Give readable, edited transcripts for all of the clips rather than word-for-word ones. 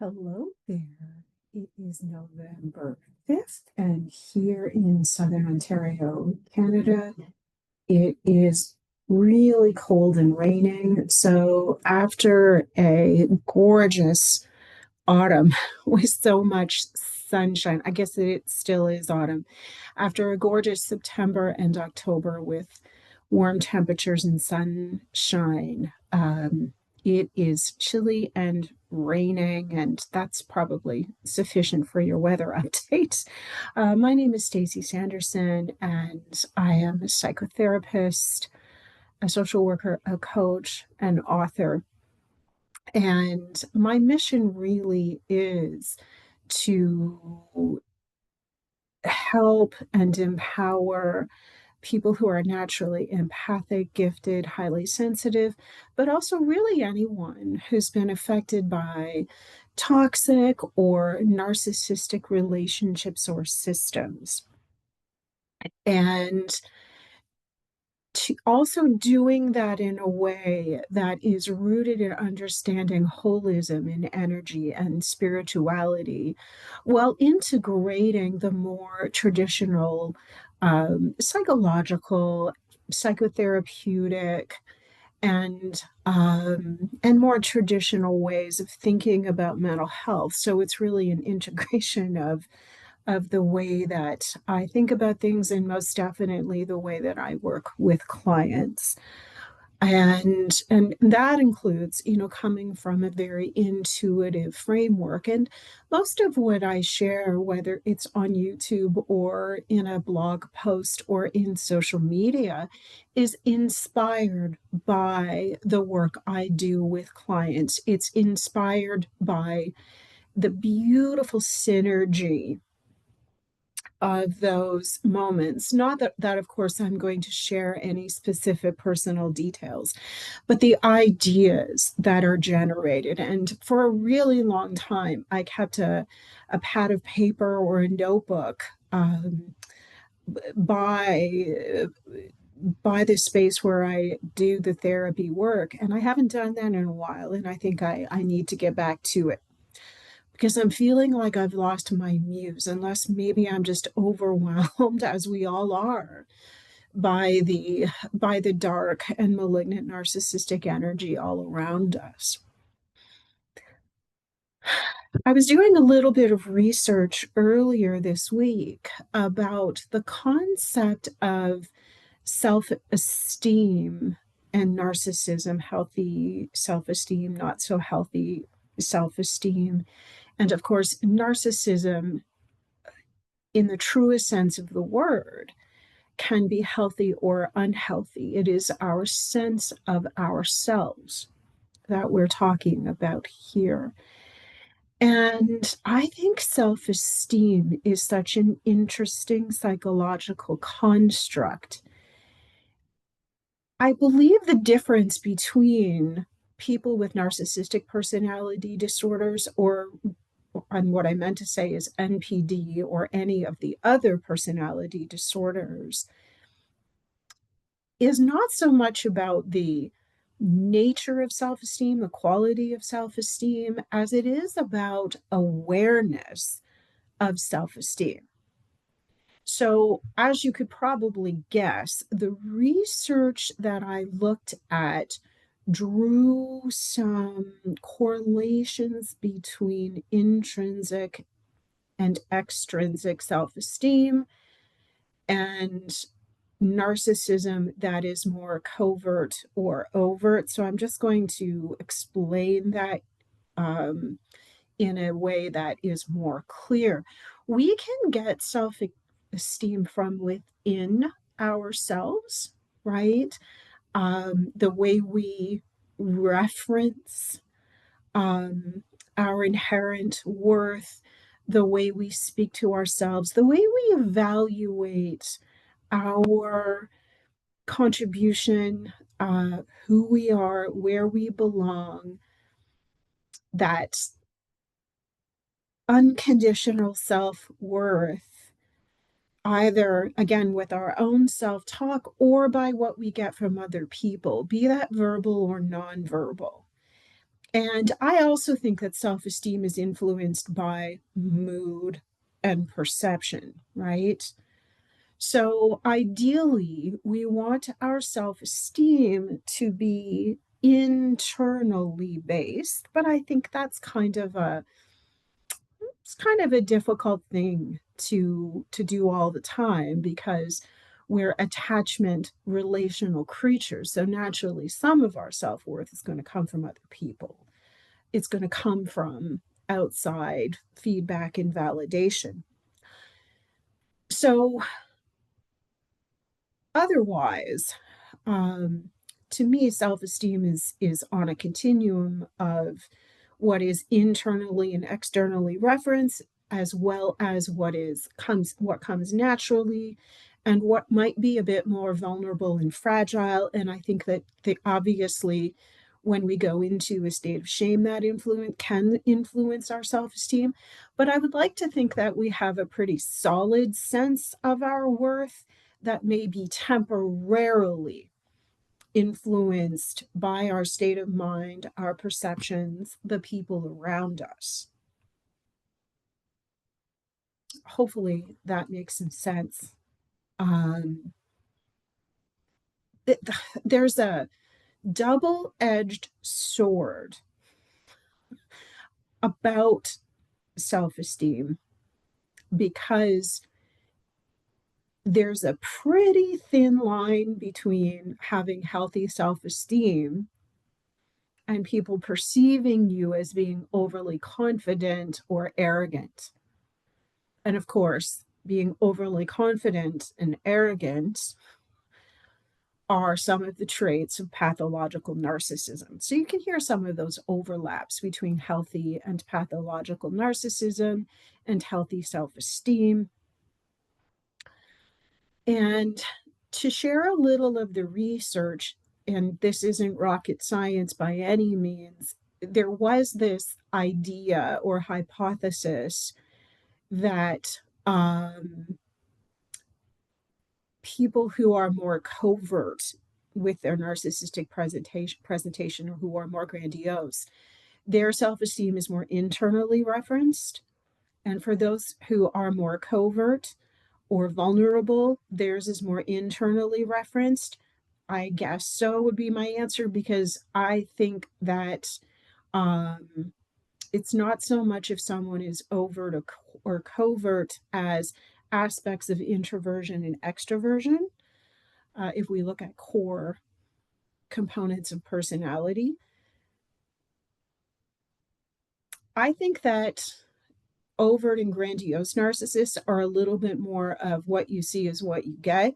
Hello there. It is November 5th, and here in Southern Ontario, Canada, it is really cold and raining. So, after a gorgeous autumn with so much sunshine, I guess it still is autumn, after a gorgeous September and October with warm temperatures and sunshine, it is chilly and raining, and that's probably sufficient for your weather update. My name is Stacey Sanderson, and I am a psychotherapist, a social worker, a coach, an author. And my mission really is to help and empower people who are naturally empathic, gifted, highly sensitive, but also really anyone who's been affected by toxic or narcissistic relationships or systems. And also doing that in a way that is rooted in understanding holism in energy and spirituality, while integrating the more traditional psychological, psychotherapeutic, and more traditional ways of thinking about mental health. So it's really an integration of the way that I think about things, and most definitely the way that I work with clients. And that includes, coming from a very intuitive framework. And most of what I share, whether it's on YouTube or in a blog post or in social media, is inspired by the work I do with clients. It's inspired by the beautiful synergy of those moments. Not that, of course, I'm going to share any specific personal details, but the ideas that are generated. And for a really long time, I kept a pad of paper or a notebook by the space where I do the therapy work. And I haven't done that in a while. And I think I need to get back to it because I'm feeling like I've lost my muse, unless maybe I'm just overwhelmed, as we all are, by the dark and malignant narcissistic energy all around us. I was doing a little bit of research earlier this week about the concept of self-esteem and narcissism, healthy self-esteem, not so healthy self-esteem. And of course, narcissism, in the truest sense of the word, can be healthy or unhealthy. It is our sense of ourselves that we're talking about here. And I think self esteem is such an interesting psychological construct. I believe the difference between people with narcissistic personality disorders, or and what I meant to say is NPD, or any of the other personality disorders, is not so much about the nature of self esteem, the quality of self esteem, as it is about awareness of self esteem. So, as you could probably guess, the research that I looked at drew some correlations between intrinsic and extrinsic self esteem and narcissism that is more covert or overt. So I'm just going to explain that um, in a way that is more clear. We can get self esteem from within ourselves, right? The way we reference um, our inherent worth, the way we speak to ourselves, the way we evaluate our contribution, who we are, where we belong, that unconditional self worth, either again with our own self talk or by what we get from other people, be that verbal or nonverbal. And I also think that self-esteem is influenced by mood and perception, right? So ideally, we want our self-esteem to be internally based, but I think that's kind of a difficult thing to do all the time because we're attachment relational creatures. So naturally, some of our self-worth is going to come from other people. It's going to come from outside feedback and validation. So otherwise, um, to me, self-esteem is on a continuum of what is internally and externally referenced, as well as what comes naturally, and what might be a bit more vulnerable and fragile. And I think that obviously, when we go into a state of shame, that influence can influence our self-esteem. But I would like to think that we have a pretty solid sense of our worth that may be temporarily influenced by our state of mind, our perceptions, the people around us. Hopefully that makes some sense. Um, it, there's a double edged sword about self esteem because there's a pretty thin line between having healthy self esteem and people perceiving you as being overly confident or arrogant. And of course, being overly confident and arrogant are some of the traits of pathological narcissism. So you can hear some of those overlaps between healthy and pathological narcissism and healthy self esteem. And to share a little of the research, and this isn't rocket science by any means, there was this idea or hypothesis that people who are more covert with their narcissistic presentation or who are more grandiose, their self-esteem is more internally referenced. And for those who are more covert or vulnerable, theirs is more internally referenced. I guess so would be my answer because I think that it's not so much if someone is overt or covert as aspects of introversion and extroversion. If we look at core components of personality, I think that overt and grandiose narcissists are a little bit more of what you see is what you get.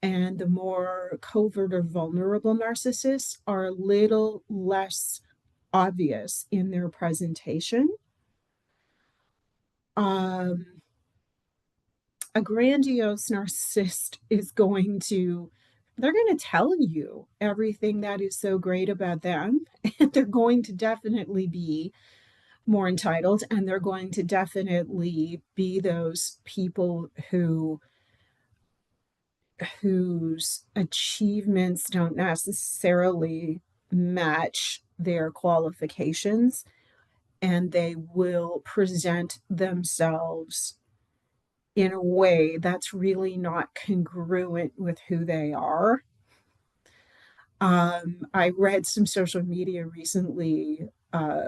And the more covert or vulnerable narcissists are a little less obvious in their presentation. Um, a grandiose narcissist is they're going to tell you everything that is so great about them. And they're going to definitely be more entitled. And they're going to definitely be those people whose achievements don't necessarily match their qualifications. And they will present themselves in a way that's really not congruent with who they are. I read some social media recently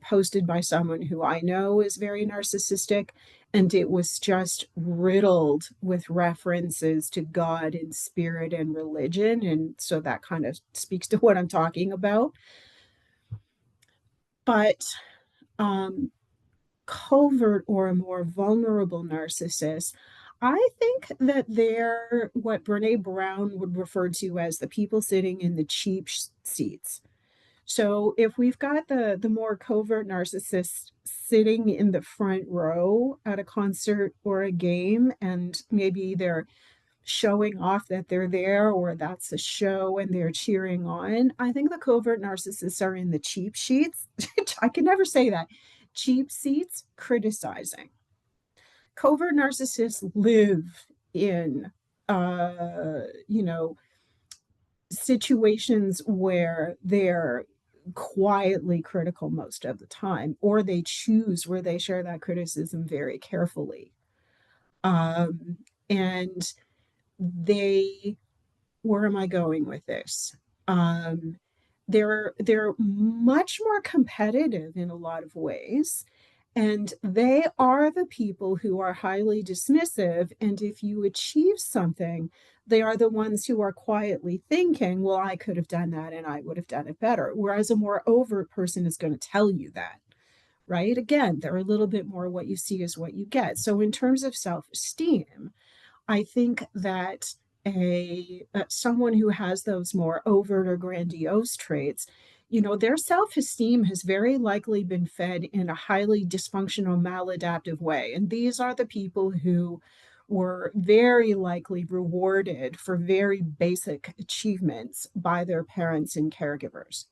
posted by someone who I know is very narcissistic, and it was just riddled with references to God and spirit and religion. And so that kind of speaks to what I'm talking about. But um, covert or a more vulnerable narcissist, I think that they're what Brene Brown would refer to as the people sitting in the cheap seats. So if we've got the more covert narcissist sitting in the front row at a concert or a game, and maybe they're showing off that they're there or that's a show and they're cheering on. I think the covert narcissists are in the cheap sheets. I can never say that. Cheap seats criticizing. Covert narcissists live in uh, you know, situations where they're quietly critical most of the time, or they choose where they share that criticism very carefully. Um, and they, where am I going with this? Um, they're much more competitive in a lot of ways, and they are the people who are highly dismissive. And if you achieve something, they are the ones who are quietly thinking, well, I could have done that and I would have done it better. Whereas a more overt person is going to tell you that, right? Again, they're a little bit more what you see is what you get. So, in terms of self esteem, I think that someone who has those more overt or grandiose traits, their self-esteem has very likely been fed in a highly dysfunctional, maladaptive way. And these are the people who were very likely rewarded for very basic achievements by their parents and caregivers.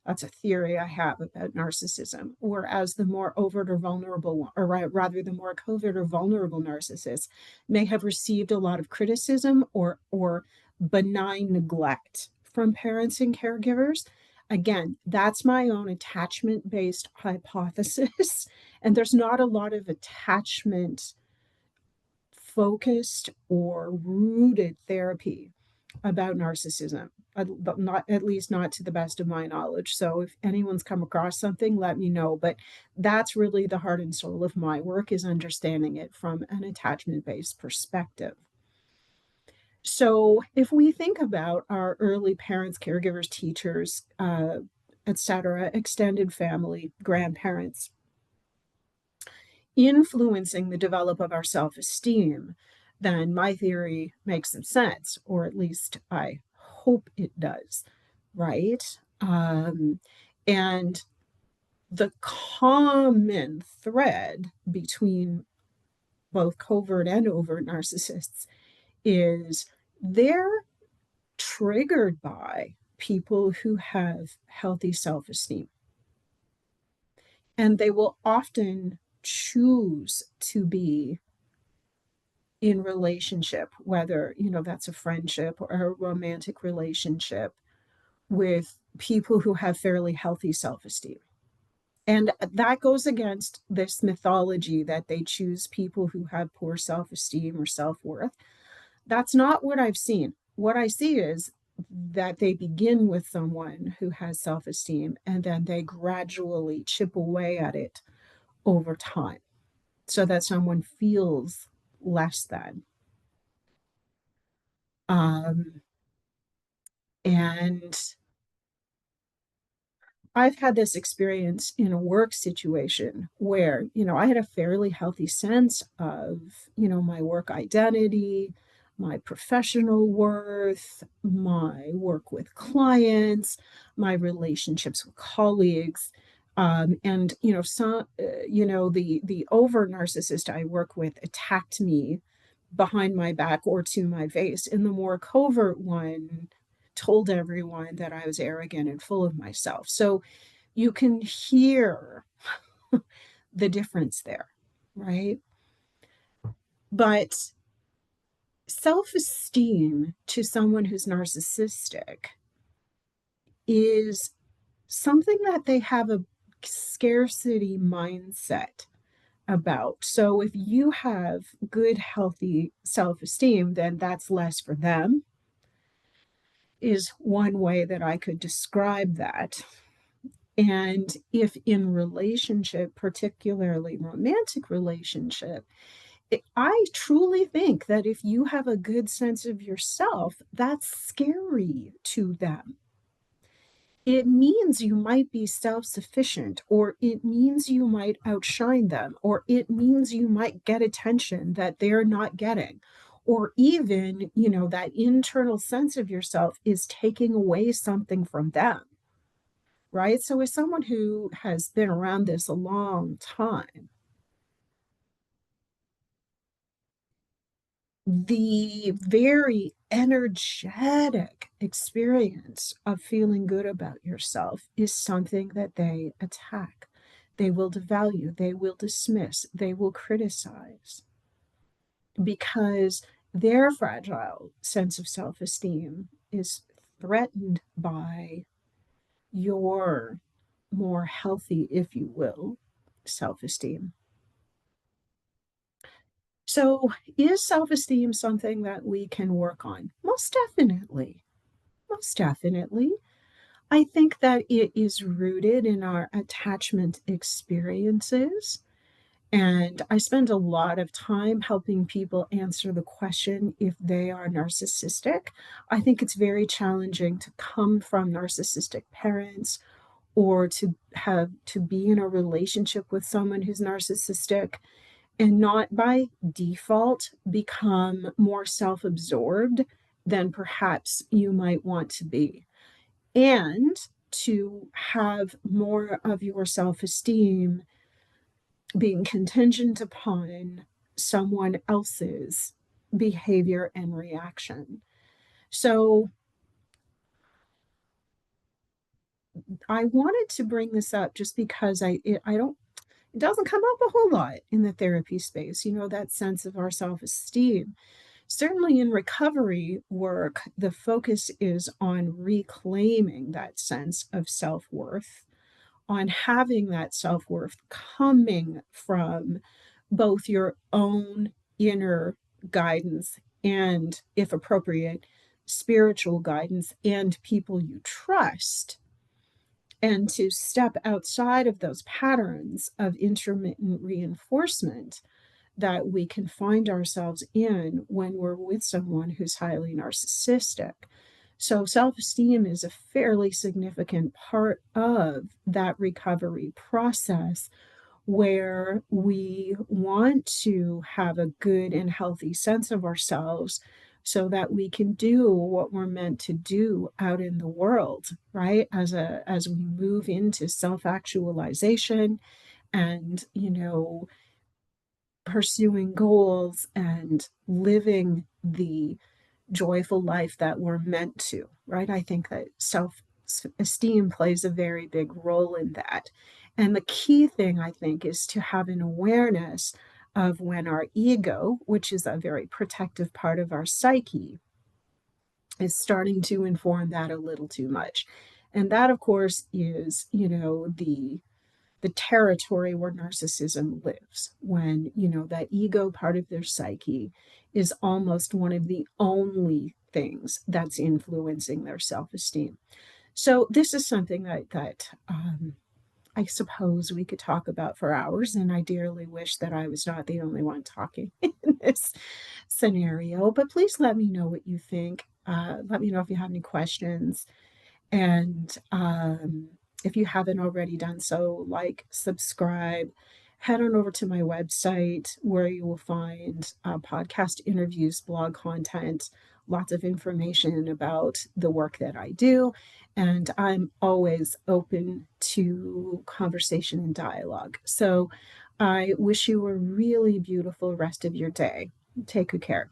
That's a theory I have about narcissism. Whereas the more overt or vulnerable, or rather the more covert or vulnerable narcissists may have received a lot of criticism or benign neglect from parents and caregivers. Again, that's my own attachment based hypothesis. And there's not a lot of attachment focused or rooted therapy about narcissism, but not, at least not to the best of my knowledge. So if anyone's come across something, let me know. But that's really the heart and soul of my work, is understanding it from an attachment-based perspective. So if we think about our early parents, caregivers, teachers, etc., extended family, grandparents, influencing the develop of our self-esteem, then my theory makes some sense, or at least I hope it does, right? And the common thread between both covert and overt narcissists is they're triggered by people who have healthy self-esteem. And they will often choose to be in relationship, whether, that's a friendship or a romantic relationship, with people who have fairly healthy self-esteem. And that goes against this mythology that they choose people who have poor self-esteem or self-worth. That's not what I've seen. What I see is that they begin with someone who has self-esteem and then they gradually chip away at it over time so that someone feels less than. Um, and I've had this experience in a work situation where, I had a fairly healthy sense of, my work identity, my professional worth, my work with clients, my relationships with colleagues. And the over narcissist I work with attacked me behind my back or to my face, and the more covert one told everyone that I was arrogant and full of myself. So you can hear the difference there, right? But self-esteem to someone who's narcissistic is something that they have a scarcity mindset about. So if you have good, healthy self-esteem, then that's less for them, is one way that I could describe that. And if in relationship, particularly romantic relationship, I truly think that if you have a good sense of yourself, that's scary to them. It means you might be self-sufficient, or it means you might outshine them, or it means you might get attention that they're not getting, or even, that internal sense of yourself is taking away something from them, right? So as someone who has been around this a long time, the very energetic experience of feeling good about yourself is something that they attack. They will devalue, they will dismiss, they will criticize, because their fragile sense of self esteem is threatened by your more healthy, if you will, self esteem. So, is self esteem something that we can work on? Most definitely. Most definitely. I think that it is rooted in our attachment experiences. And I spend a lot of time helping people answer the question if they are narcissistic. I think it's very challenging to come from narcissistic parents or to be in a relationship with someone who's narcissistic and not by default become more self-absorbed than perhaps you might want to be. And to have more of your self-esteem being contingent upon someone else's behavior and reaction. So I wanted to bring this up just because I don't it doesn't come up a whole lot in the therapy space, that sense of our self-esteem. Certainly in recovery work, the focus is on reclaiming that sense of self-worth, on having that self-worth coming from both your own inner guidance and, if appropriate, spiritual guidance and people you trust, and to step outside of those patterns of intermittent reinforcement that we can find ourselves in when we're with someone who's highly narcissistic. So, self esteem is a fairly significant part of that recovery process where we want to have a good and healthy sense of ourselves so that we can do what we're meant to do out in the world, right? As we move into self-actualization and, pursuing goals and living the joyful life that we're meant to, right? I think that self esteem plays a very big role in that. And the key thing, I think, is to have an awareness of when our ego, which is a very protective part of our psyche, is starting to inform that a little too much. And that, of course, is, the territory where narcissism lives, when that ego part of their psyche is almost one of the only things that's influencing their self-esteem. So this is something that I suppose we could talk about for hours, and I dearly wish that I was not the only one talking in this scenario. But please let me know what you think. Let me know if you have any questions. And if you haven't already done so, like, subscribe, head on over to my website where you will find podcast interviews, blog content, lots of information about the work that I do. And I'm always open to conversation and dialogue. So I wish you a really beautiful rest of your day. Take good care.